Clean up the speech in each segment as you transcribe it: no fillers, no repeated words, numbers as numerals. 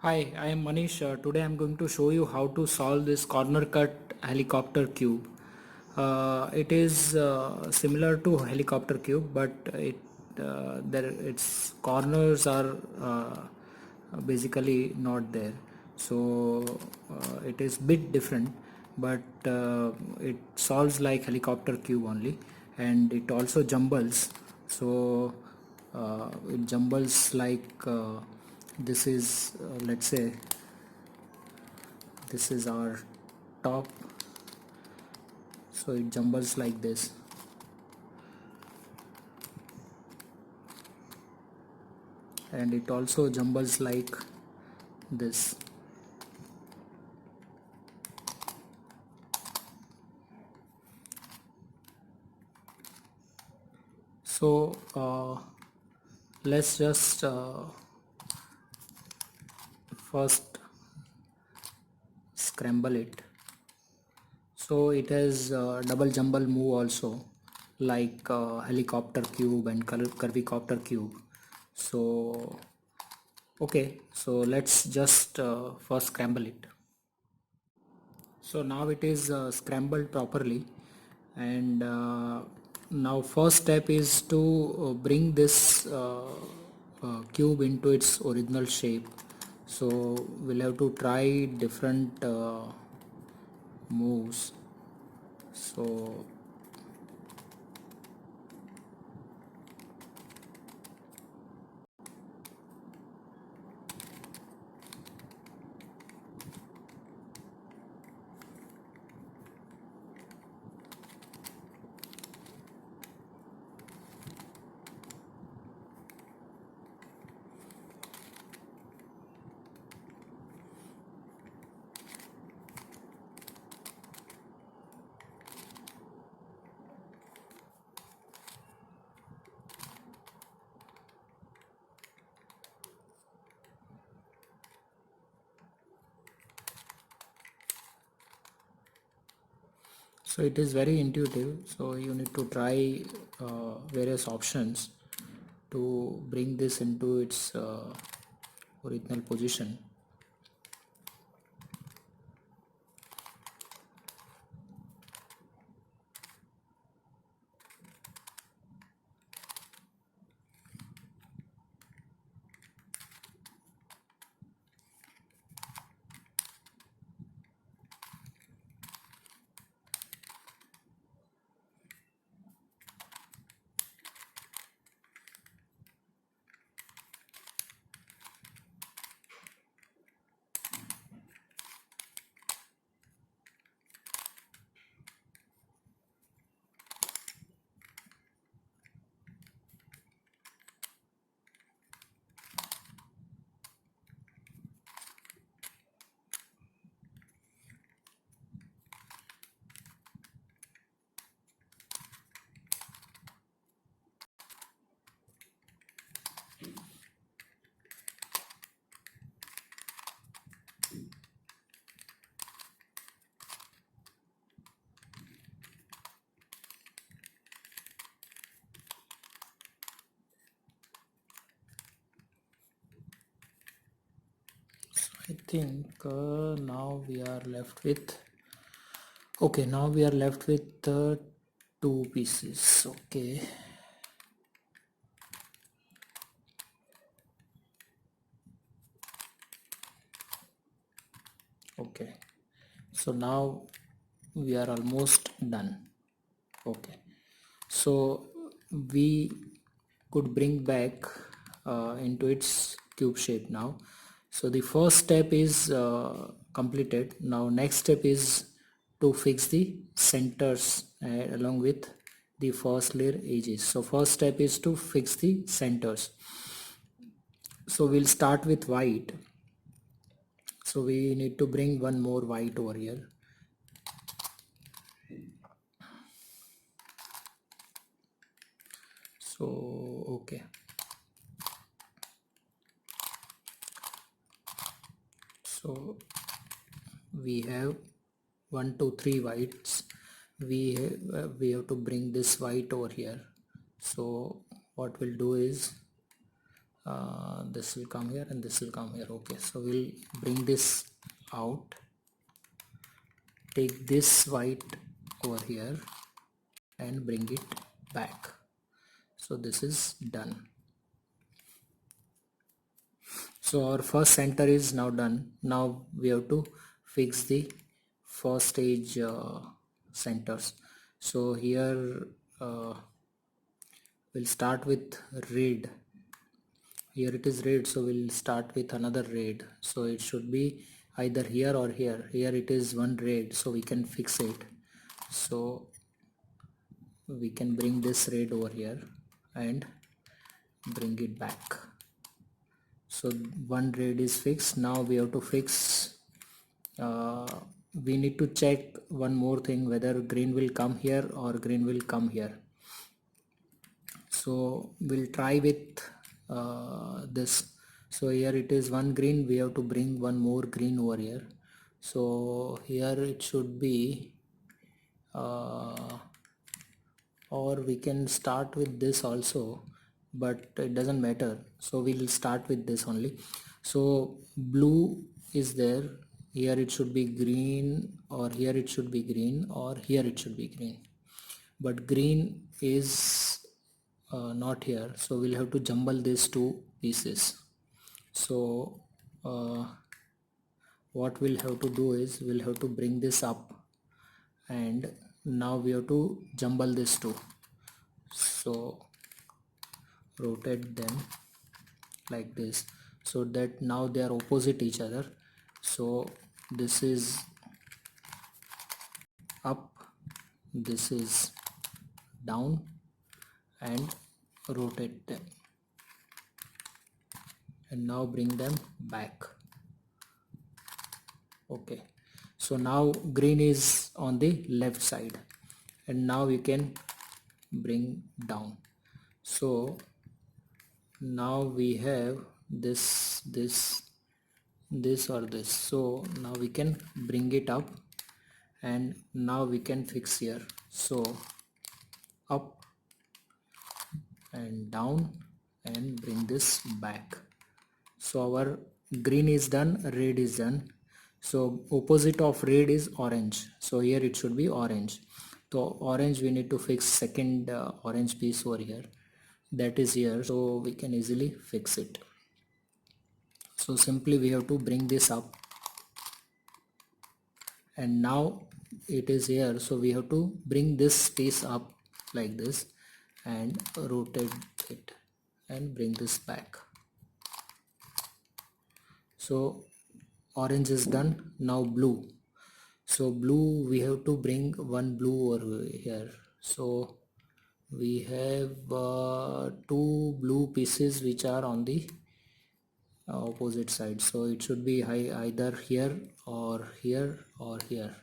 Hi, I am Manish. Today I am going to show you how to solve this corner cut helicopter cube. It is similar to helicopter cube, but its corners are basically not there. So it is bit different, but it solves like helicopter cube only, and it also jumbles. So it jumbles like this is let's say this is our top, so it jumbles like this, and it also jumbles like this. So let's just first scramble it. So it has double jumble move also, like helicopter cube and curvy copter cube. So okay, so let's just first scramble it. So now it is scrambled properly, and now first step is to bring this cube into its original shape. So we'll have to try different moves. So so it is very intuitive, so you need to try various options to bring this into its original position. I think now we are left with, okay, now we are left with two pieces. Okay, okay, so now we are almost done. Okay, so we could bring back into its cube shape now. So the first step is completed. Now next step is to fix the centers along with the first layer edges. So first step is to fix the centers. So we'll start with white. So we need to bring one more white over here. So okay, so we have 1 2 3 whites. We have to bring this white over here. So what we'll do is this will come here and this will come here. Okay, so we'll bring this out, take this white over here and bring it back. So this is done. So our first center is now done. Now we have to fix the first stage centers. So here we'll start with red. Here it is red, so we'll start with another red. So it should be either here or here. Here it is one red, so we can fix it. So we can bring this red over here and bring it back. So one red is fixed. Now we have to fix, we need to check one more thing, whether green will come here or green will come here. So we'll try with this. So here it is one green, we have to bring one more green over here. So here it should be or we can start with this also, but it doesn't matter, so we'll start with this only. So blue is there, here it should be green, or here it should be green, or here it should be green, but green is not here, so we'll have to jumble these two pieces. So what we'll have to do is we'll have to bring this up, and now we have to jumble these two. So rotate them like this, so that now they are opposite each other. So this is up, this is down, and rotate them, and now bring them back. Okay, so now green is on the left side, and now we can bring down. So now we have this or this, so now we can bring it up, and now we can fix here. So up and down and bring this back. So our green is done, red is done. So opposite of red is orange, so here it should be orange. So orange, we need to fix second orange piece over here, that is here, so we can easily fix it. So simply we have to bring this up, and now it is here, so we have to bring this piece up like this and rotate it and bring this back. So orange is done. Now blue. So blue, we have to bring one blue over here. So we have two blue pieces which are on the opposite side, so it should be either here or here or here.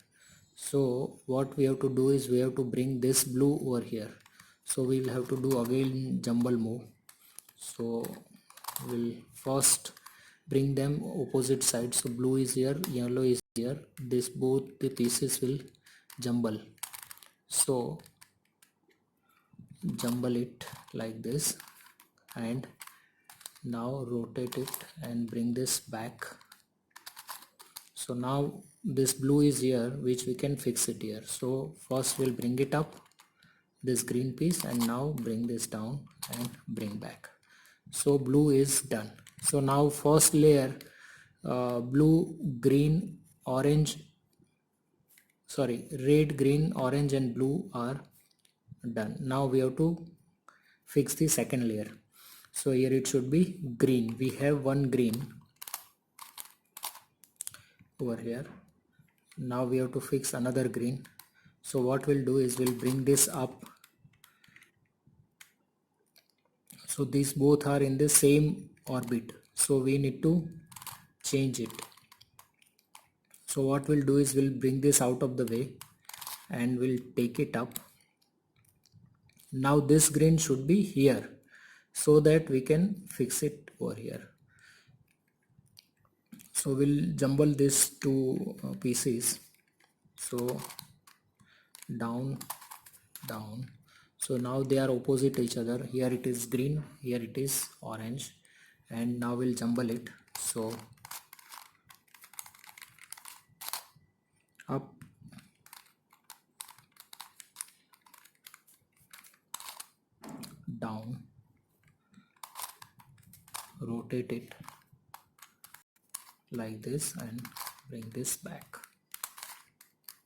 So what we have to do is we have to bring this blue over here, so we'll have to do again jumble move. So we'll first bring them opposite sides, so blue is here, yellow is here, this both the pieces will jumble. So jumble it like this, and now rotate it and bring this back. So now this blue is here, which we can fix it here. So first we'll bring it up, this green piece, and now bring this down and bring back. So blue is done. So now first layer, blue, green, orange, sorry, red, green, orange and blue are done. Now we have to fix the second layer. So here it should be green. We have one green over here. Now we have to fix another green. So what we'll do is we'll bring this up. So these both are in the same orbit, so we need to change it. So what we'll do is we'll bring this out of the way and we'll take it up. Now this green should be here, so that we can fix it over here. So we'll jumble these two pieces. So down, down. So now they are opposite each other. Here it is green, here it is orange. and now we'll jumble it. So up, down, rotate it like this and bring this back.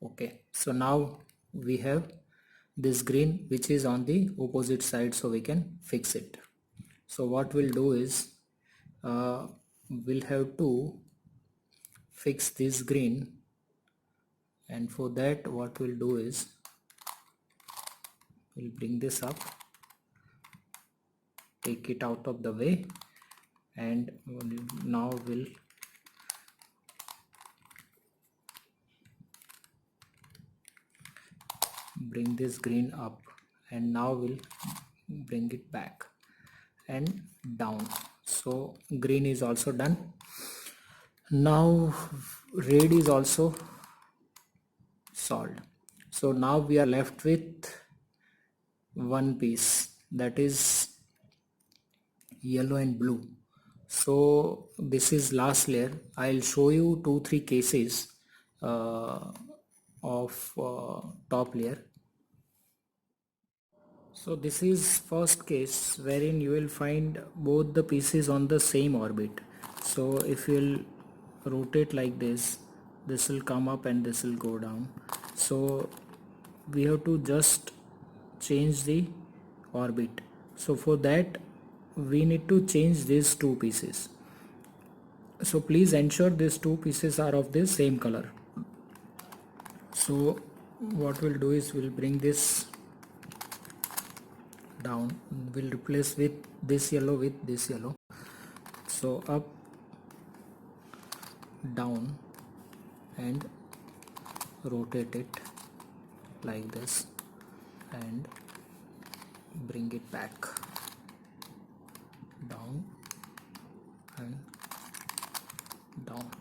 Okay, so now we have this green which is on the opposite side, so we can fix it. So what we'll do is we'll have to fix this green, and for that what we'll do is we'll bring this up, take it out of the way, and now we'll bring this green up, and now we'll bring it back and down. So green is also done. Now red is also solved. So now we are left with one piece, that is yellow and blue. So this is last layer. I'll show you 2-3 cases of top layer. So this is first case wherein you will find both the pieces on the same orbit. So if you'll rotate like this will come up and this will go down. So we have to just change the orbit. So for that we need to change these two pieces. So please ensure these two pieces are of the same color. So what we'll do is we'll bring this down, we'll replace with this yellow with this yellow. So up, down, and rotate it like this and bring it back, down and down.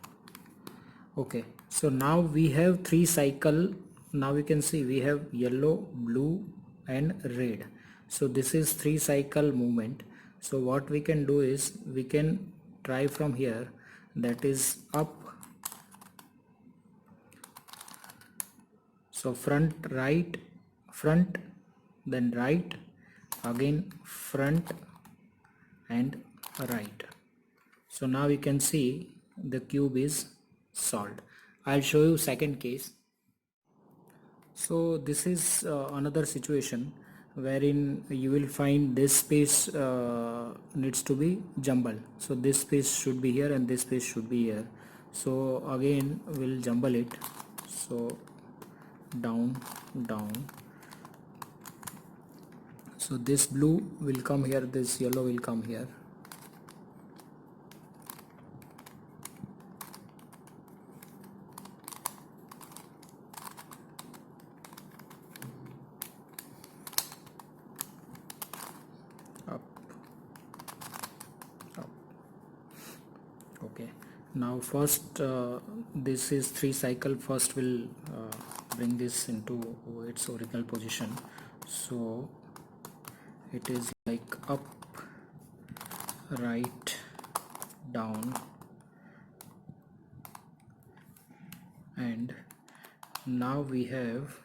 Okay, so now we have 3 cycle. Now you can see we have yellow, blue and red. So this is 3 cycle movement. So what we can do is we can try from here, that is up. So front, right, front, then right, again front and right. So now you can see the cube is solved. I'll show you second case. So this is another situation wherein you will find this space needs to be jumbled. So this space should be here and this space should be here. So again we'll jumble it. So down, down. So this blue will come here, this yellow will come here. Up, up. Okay, now first this is 3 cycle. First we'll bring this into its original position. So it is like up, right, down, and now we have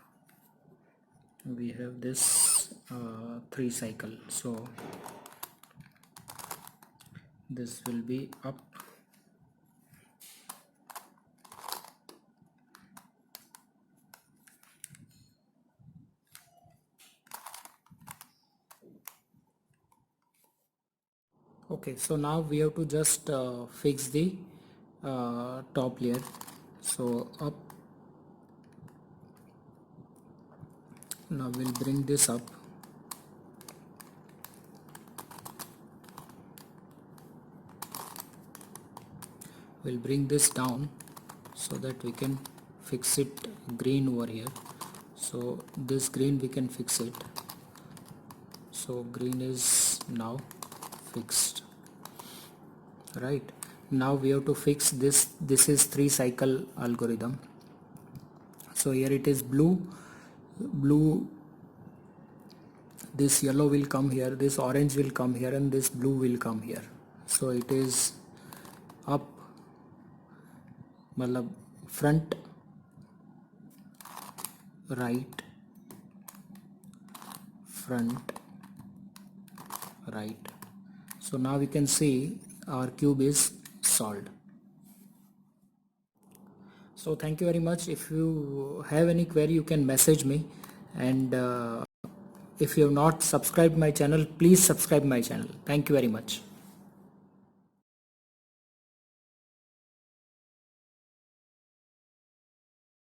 this 3 cycle. So this will be up, okay. So now we have to just fix the top layer. So up, now we'll bring this up, we'll bring this down so that we can fix it green over here. So this green we can fix it. So green is now fixed. Right, now we have to fix this. This is 3 cycle algorithm. So here it is blue, this yellow will come here, this orange will come here, and this blue will come here. So it is up, मतलब front, right, front, right. So now we can see our cube is solved. So thank you very much. If you have any query, you can message me, and if you have not subscribed my channel, please subscribe my channel. Thank you very much.